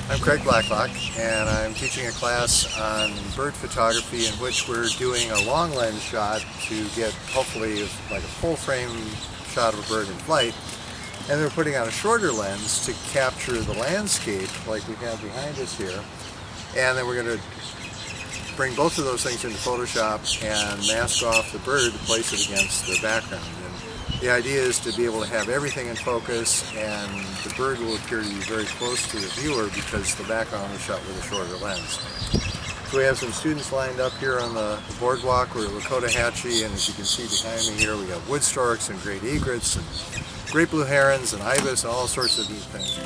I'm Craig Blacklock, and I'm teaching a class on bird photography in which we're doing a long lens shot to get hopefully like a full frame shot of a bird in flight, and then we're putting on a shorter lens to capture the landscape like we have behind us here, and then we're going to bring both of those things into Photoshop and mask off the bird to place it against the background. And the idea is to be able to have everything in focus, and the bird will appear to be very close to the viewer because the background is shot with a shorter lens. So we have some students lined up here on the boardwalk. We're at Lakota Hatchie, and as you can see behind me here, we got wood storks and great egrets and great blue herons and ibis and all sorts of neat things.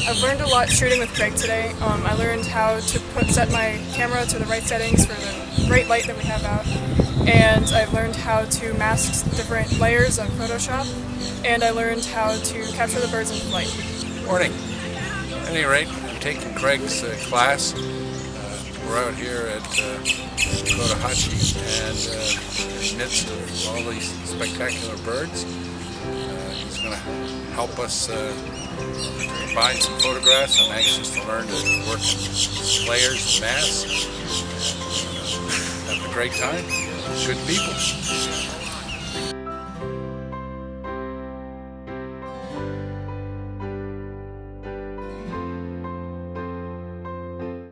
I've learned a lot shooting with Craig today. I learned how to set my camera to the right settings for the bright light that we have out. And I've learned how to mask different layers of Photoshop. And I learned how to capture the birds in flight. Morning. At any rate, I'm taking Craig's class. We're out here at Lakota Hatchie, and in the midst of all these spectacular birds. He's going to help us combine some photographs. I'm anxious to learn to work in layers and masks. Have a great time. Good people.